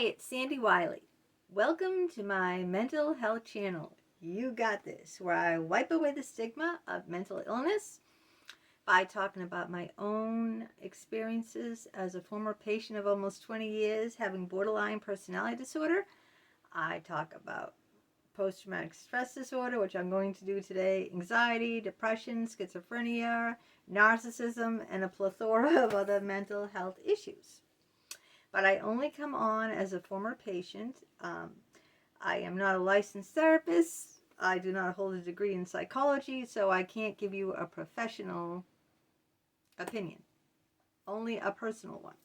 Hi, it's Sandy Wyllie. Welcome to my mental health channel. You got this, where I wipe away the stigma of mental illness by talking about my own experiences as a former patient of almost 20 years having borderline personality disorder. I talk about post-traumatic stress disorder, which I'm going to do today, anxiety, depression, schizophrenia, narcissism, and a plethora of other mental health issues. But I only come on as a former patient. I am not a licensed therapist. I do not hold a degree in psychology, so I can't give you a professional opinion, only a personal one.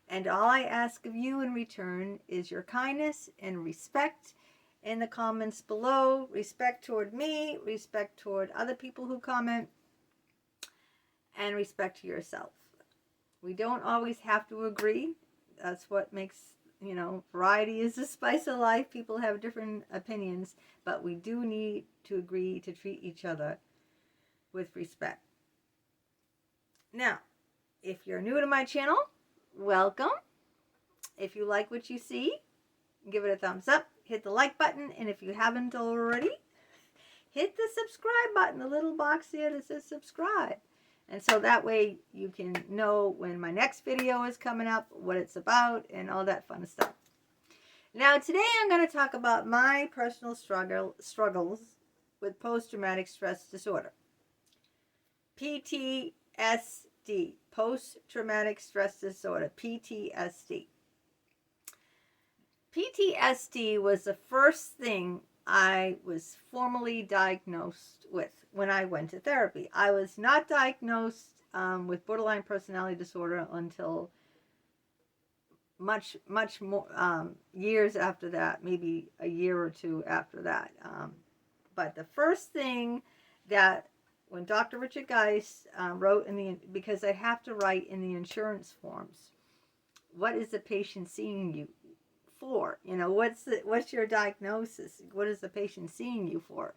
And all I ask of you in return is your kindness and respect in the comments below. Respect toward me, respect toward other people who comment, and respect to yourself. We don't always have to agree. That's what makes, variety is the spice of life. People have different opinions, but we do need to agree to treat each other with respect. Now, if you're new to my channel, welcome. If you like what you see, give it a thumbs up, hit the like button, and if you haven't already, hit the subscribe button, the little box there that says subscribe. And so that way you can know when my next video is coming up, what it's about, and all that fun stuff. Now, today I'm going to talk about my personal struggles with post-traumatic stress disorder. PTSD, post-traumatic stress disorder, PTSD. PTSD was the first thing I was formally diagnosed with when I went to therapy. I was not diagnosed with borderline personality disorder until much more years after that, maybe a year or two after that. But the first thing that when Dr. Richard Geist wrote because I have to write in the insurance forms, what is the patient seeing you for? What's your diagnosis? What is the patient seeing you for?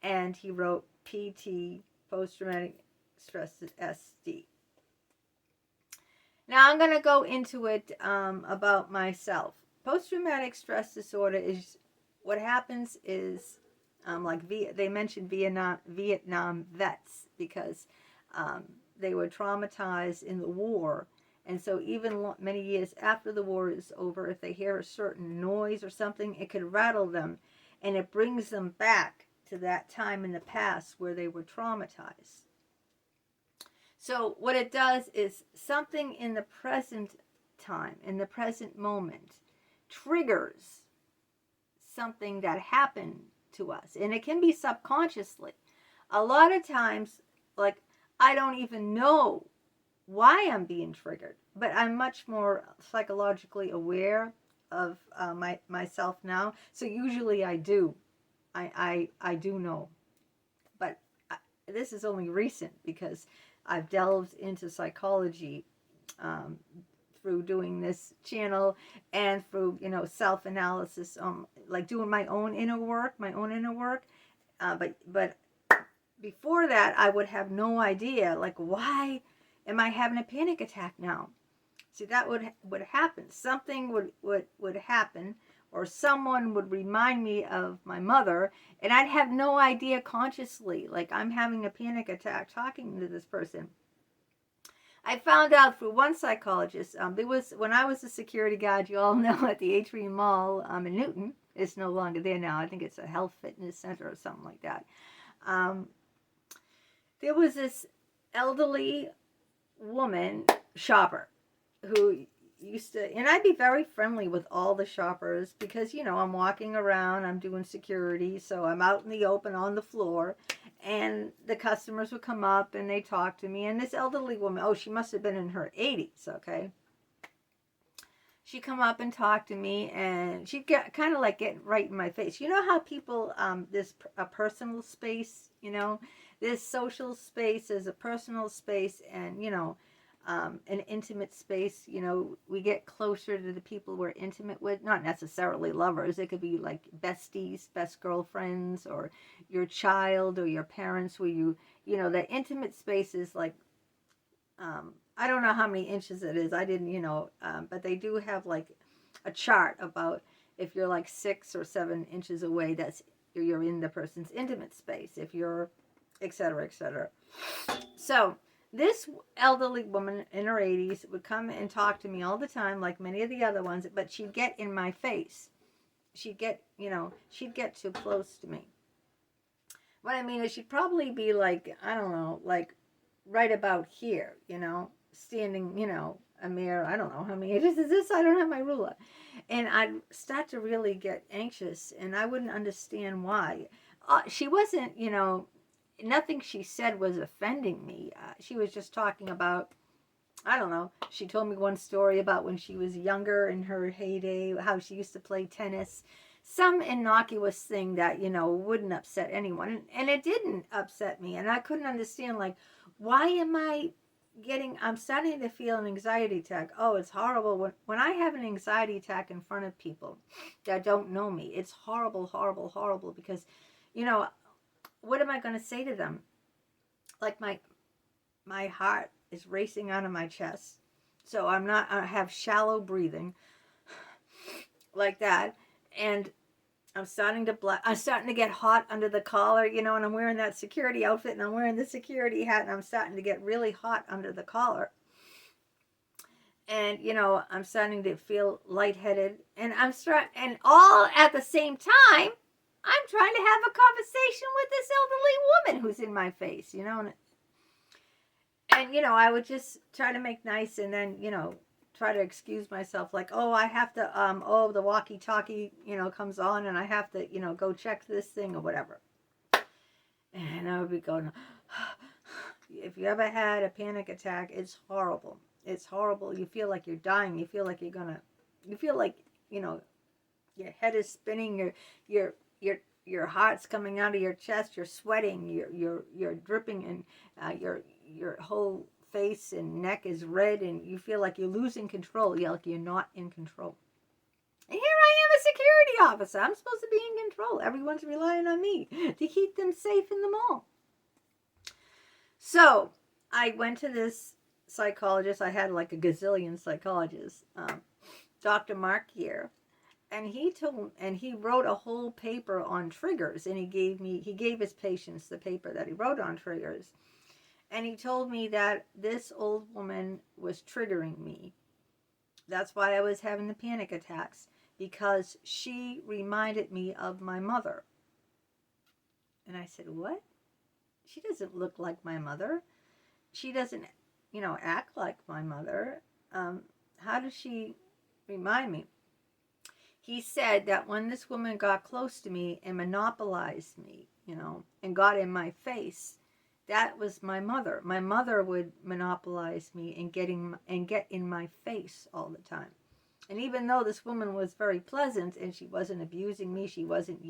And he wrote PT, post-traumatic stress SD. Now I'm going to go into it about myself. Post-traumatic stress disorder is what happens is they mentioned Vietnam vets because they were traumatized in the war. And so even many years after the war is over, if they hear a certain noise or something, it could rattle them. And it brings them back to that time in the past where they were traumatized. So what it does is something in the present time, in the present moment, triggers something that happened to us. And it can be subconsciously. A lot of times, I don't even know why I'm being triggered, but I'm much more psychologically aware of myself now. So usually I do. I do know, but this is only recent because I've delved into psychology through doing this channel and through self-analysis, like doing my own inner work. But before that, I would have no idea, why am I having a panic attack now? See, that would happen. Something would happen, or someone would remind me of my mother, and I'd have no idea consciously, I'm having a panic attack talking to this person. I found out through one psychologist, when I was a security guard, you all know, at the Atrium Mall in Newton. It's no longer there now. I think it's a health fitness center or something like that. There was this elderly woman shopper who used to, and I'd be very friendly with all the shoppers because, I'm walking around, I'm doing security, so I'm out in the open on the floor, and the customers would come up and they talk to me, and this elderly woman, she must have been in her 80s, okay? She'd come up and talk to me, and she'd get kind of getting right in my face. You know how people, there's a personal space, there's social space, there's a personal space, and, an intimate space. We get closer to the people we're intimate with, not necessarily lovers. It could be like besties, best girlfriends, or your child or your parents, where the intimate space is I don't know how many inches it is. I didn't, but they do have a chart about if you're like 6 or 7 inches away, you're in the person's intimate space. If you're, etc., etc. So this elderly woman in her 80s would come and talk to me all the time, like many of the other ones, but she'd get in my face. She'd get too close to me. What I mean is she'd probably be like, I don't know, like right about here, standing, a mere, I don't know how many inches is this? I don't have my ruler. And I'd start to really get anxious, and I wouldn't understand why. She wasn't, nothing she said was offending me. She was just talking about, I don't know. She told me one story about when she was younger in her heyday, how she used to play tennis. Some innocuous thing that, wouldn't upset anyone. And it didn't upset me. And I couldn't understand, like, why am I'm starting to feel an anxiety attack. Oh, it's horrible. When I have an anxiety attack in front of people that don't know me, it's horrible, horrible, horrible. Because, what am I going to say to them? Like my heart is racing out of my chest. So I have shallow breathing like that. And I'm starting to get hot under the collar, and I'm wearing that security outfit and I'm wearing the security hat and I'm starting to get really hot under the collar. And, I'm starting to feel lightheaded and and all at the same time, I'm trying to have a conversation with this elderly woman who's in my face, and I would just try to make nice and then, try to excuse myself, like, oh, I have to, the walkie-talkie, comes on and I have to, go check this thing or whatever. And I would be going, if you ever had a panic attack, it's horrible. It's horrible. You feel like you're dying. You feel like your head is spinning, your heart's coming out of your chest, you're sweating, you're dripping, and your whole face and neck is red, and you feel like you're losing control. Like you're not in control. And here I am, a security officer. I'm supposed to be in control. Everyone's relying on me to keep them safe in the mall. So I went to this psychologist. I had like a gazillion psychologists, Dr. Mark here. And he wrote a whole paper on triggers, and he gave his patients the paper that he wrote on triggers. And he told me that this old woman was triggering me. That's why I was having the panic attacks, because she reminded me of my mother. And I said, what? She doesn't look like my mother. She doesn't, act like my mother. How does she remind me? He said that when this woman got close to me and monopolized me, and got in my face, that was my mother. My mother would monopolize me and get in my face all the time. And even though this woman was very pleasant and she wasn't abusing me, she wasn't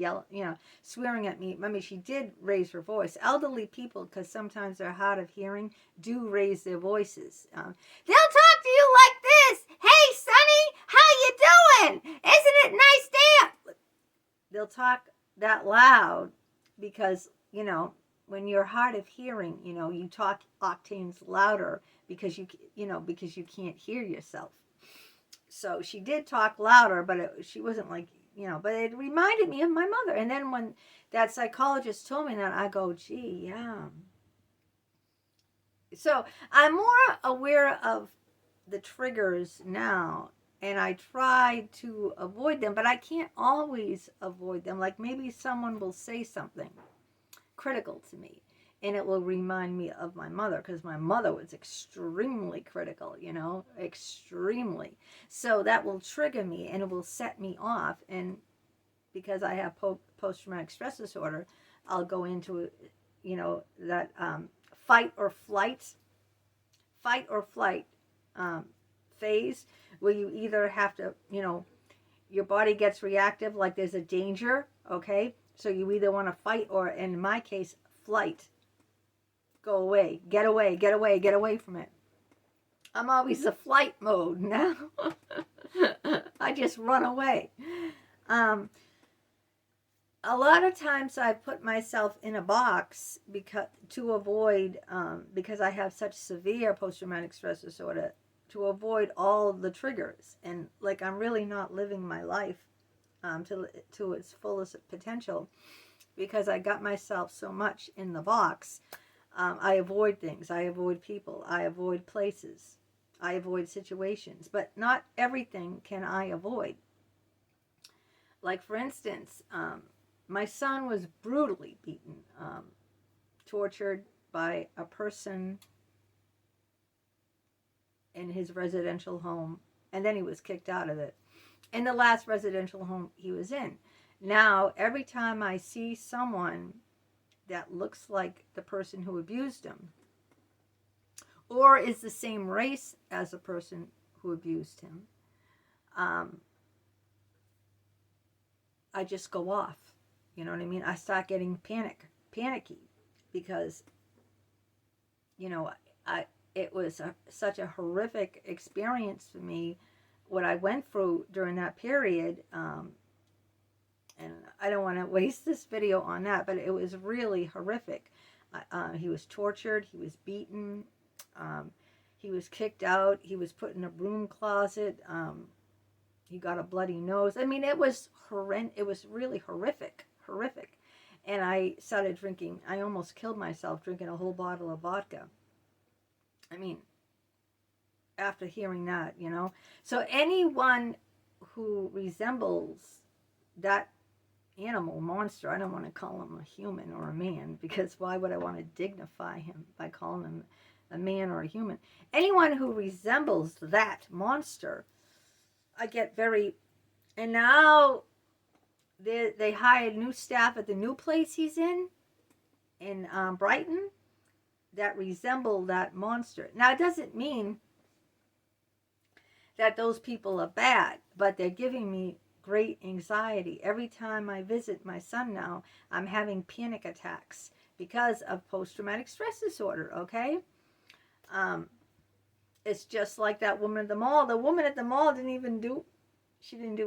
swearing at me. I mean, she did raise her voice. Elderly people, because sometimes they're hard of hearing, do raise their voices. They'll talk to you like this. Hey, Sonny, how you doing? Isn't it nice day? They'll talk that loud because, when you're hard of hearing, you talk octaves louder because you can't hear yourself. So she did talk louder, but she wasn't like, but it reminded me of my mother. And then when that psychologist told me that, I go, gee, yeah. So I'm more aware of the triggers now, and I try to avoid them, but I can't always avoid them. Like maybe someone will say something critical to me, and it will remind me of my mother, because my mother was extremely critical, extremely. So that will trigger me and it will set me off. And because I have post-traumatic stress disorder, I'll go into, that fight or flight phase, where you either have to, your body gets reactive, like there's a danger, okay? So you either want to fight or, in my case, flight. Go away, get away, get away, get away from it. I'm always in flight mode now. I just run away. A lot of times I put myself in a box because I have such severe post-traumatic stress disorder. to avoid all the triggers. And like, I'm really not living my life to its fullest potential, because I got myself so much in the box. I avoid things, I avoid people, I avoid places, I avoid situations, but not everything can I avoid. Like, for instance, my son was brutally beaten, tortured by a person in his residential home, and then he was kicked out of it, in the last residential home he was in. Now, every time I see someone that looks like the person who abused him, or is the same race as the person who abused him, I just go off. You know what I mean? I start getting panicky, because, you know, it was such a horrific experience for me, what I went through during that period. And I don't want to waste this video on that, but it was really horrific. He was tortured, he was beaten, he was kicked out, he was put in a broom closet, he got a bloody nose. I mean, it was horrendous. It was really horrific. And I started drinking. I almost killed myself drinking a whole bottle of vodka. I mean, after hearing that, you know. So anyone who resembles that animal, monster, I don't want to call him a human or a man, because why would I want to dignify him by calling him a man or a human? Anyone who resembles that monster, I get very... And now they hired new staff at the new place he's in Brighton, that resemble that monster. Now, it doesn't mean that those people are bad, but they're giving me great anxiety. Every time I visit my son now, I'm having panic attacks because of post-traumatic stress disorder, okay? It's just like that woman at the mall. The woman at the mall didn't do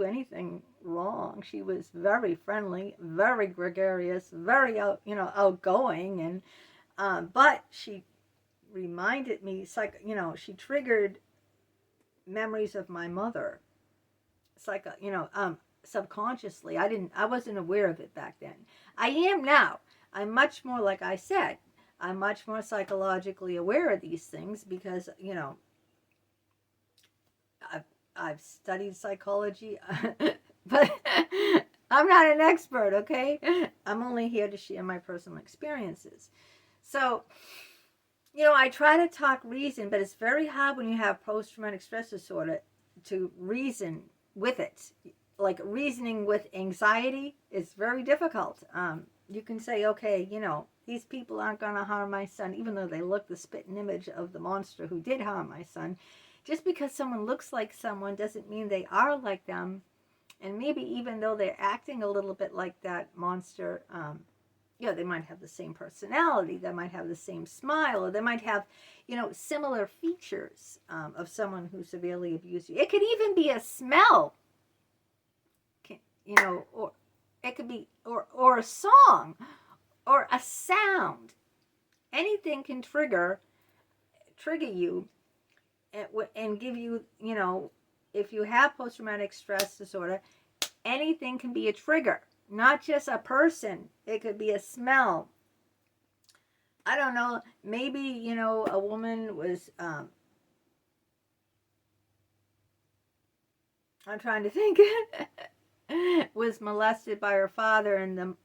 anything wrong. She was very friendly, very gregarious, very outgoing, and but she reminded me, she triggered memories of my mother. It's like, subconsciously. I wasn't aware of it back then. I am now. I'm much more, like I said, I'm much more psychologically aware of these things, because, I've studied psychology, but I'm not an expert, okay? I'm only here to share my personal experiences. So, I try to talk reason, but it's very hard when you have post-traumatic stress disorder to reason with it. Like, reasoning with anxiety is very difficult. You can say, okay, these people aren't going to harm my son, even though they look the spitting image of the monster who did harm my son. Just because someone looks like someone doesn't mean they are like them. And maybe even though they're acting a little bit like that monster, they might have the same personality, they might have the same smile, or they might have, similar features of someone who severely abused you. It could even be a smell, or it could be, or a song, or a sound. Anything can trigger you and give you, if you have post-traumatic stress disorder, anything can be a trigger. Not just a person. It could be a smell. I don't know. Maybe, a woman was, I'm trying to think, was molested by her father, and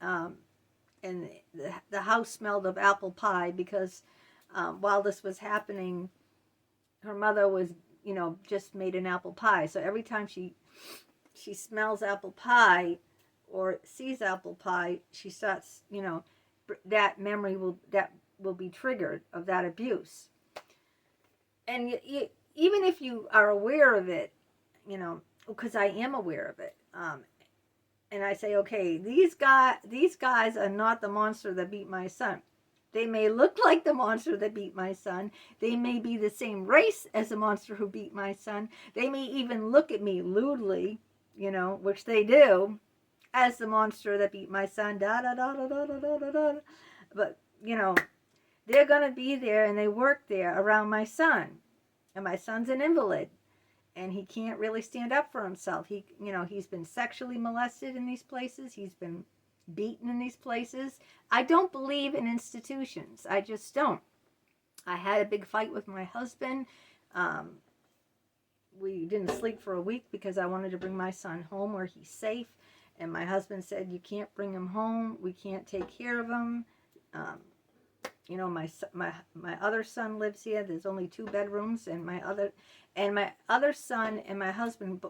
the house smelled of apple pie, because while this was happening, her mother was, just made an apple pie. So every time she smells apple pie or sees apple pie, she starts, that memory will be triggered of that abuse. And even if you are aware of it, because I am aware of it, and I say, okay, these guys are not the monster that beat my son. They may look like the monster that beat my son. They may be the same race as the monster who beat my son. They may even look at me lewdly, which they do, as the monster that beat my son. But, they're going to be there, and they work there around my son. And my son's an invalid, and he can't really stand up for himself. He's been sexually molested in these places. He's been beaten in these places. I don't believe in institutions. I just don't. I had a big fight with my husband. We didn't sleep for a week because I wanted to bring my son home where he's safe. And my husband said, you can't bring him home. We can't take care of him. My other son lives here. There's only 2 bedrooms, and my other son and my husband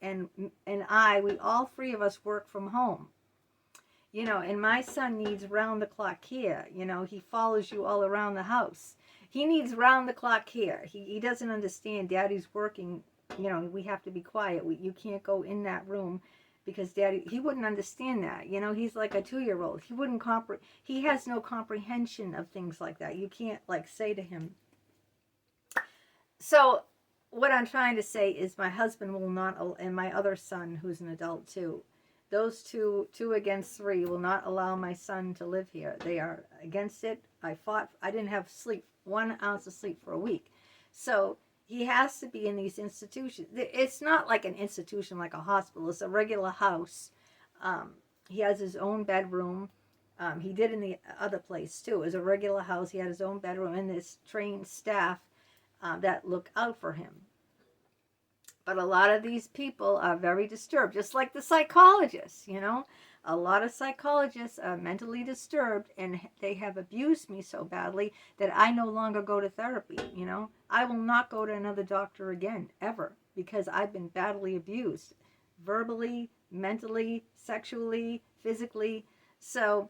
and we all 3 of us work from home. And my son needs round the clock care. He follows you all around the house. He needs round the clock care. He doesn't understand. Daddy's working. We have to be quiet. You can't go in that room because Daddy, he wouldn't understand that. He's like a 2-year-old. He has no comprehension of things like that. You can't say to him. So what I'm trying to say is my husband will not, and my other son, who's an adult too, those two against 3 will not allow my son to live here. They are against it. I fought. I didn't have sleep, 1 ounce of sleep for a week. So he has to be in these institutions. It's not like an institution like a hospital. It's a regular house. He has his own bedroom. He did in the other place too. It was a regular house. He had his own bedroom and this trained staff that look out for him. But a lot of these people are very disturbed, just like the psychologists, A lot of psychologists are mentally disturbed, and they have abused me so badly that I no longer go to therapy, I will not go to another doctor again, ever, because I've been badly abused, verbally, mentally, sexually, physically. So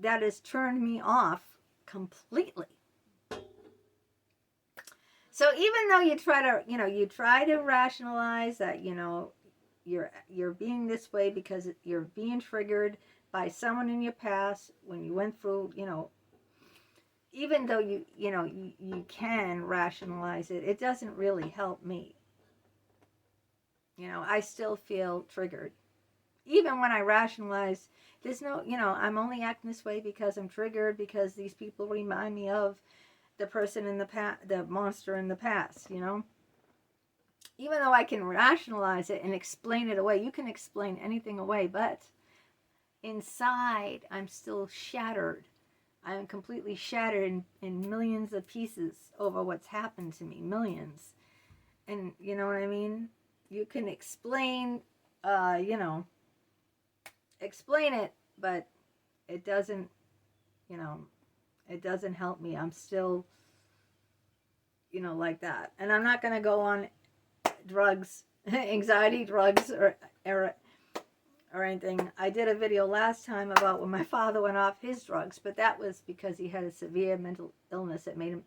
that has turned me off completely. So even though you try to rationalize that, you're being this way because you're being triggered by someone in your past when you went through, even though you can rationalize it, it doesn't really help me. I still feel triggered. Even when I rationalize, there's no, I'm only acting this way because I'm triggered, because these people remind me of the person in the past, the monster in the past, Even though I can rationalize it and explain it away, you can explain anything away, but inside I'm still shattered. I'm completely shattered in millions of pieces over what's happened to me, millions. And you know what I mean? You can explain, explain it, but it doesn't, it doesn't help me. I'm still, like that. And I'm not going to go on drugs, anxiety drugs or anything. I did a video last time about when my father went off his drugs, but that was because he had a severe mental illness that made him,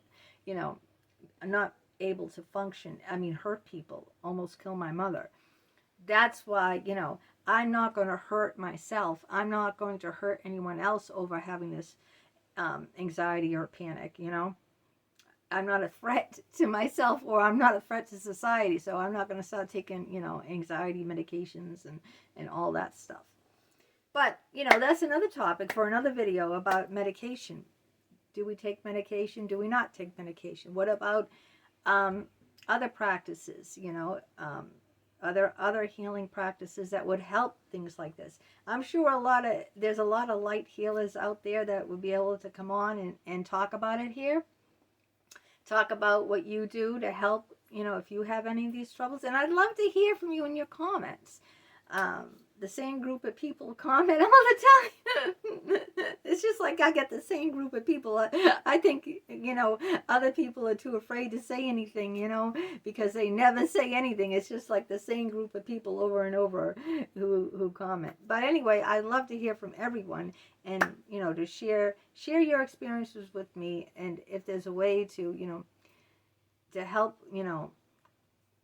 not able to function. Hurt people, almost kill my mother. That's why, I'm not going to hurt myself. I'm not going to hurt anyone else over having this anxiety or panic, I'm not a threat to myself, or I'm not a threat to society, so I'm not going to start taking, anxiety medications and all that stuff. But, that's another topic for another video about medication. Do we take medication? Do we not take medication? What about other practices, other healing practices that would help things like this? I'm sure there's a lot of light healers out there that would be able to come on and talk about it here. Talk about what you do to help, if you have any of these troubles. And I'd love to hear from you in your comments. The same group of people comment all the time. It's just like I get the same group of people. I think, other people are too afraid to say anything, because they never say anything. It's just like the same group of people over and over who comment. But anyway, I'd love to hear from everyone and, to share your experiences with me. And if there's a way to, to help,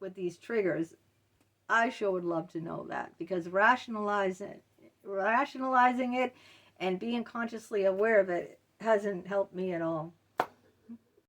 with these triggers, I sure would love to know that, because rationalizing it and being consciously aware of it hasn't helped me at all.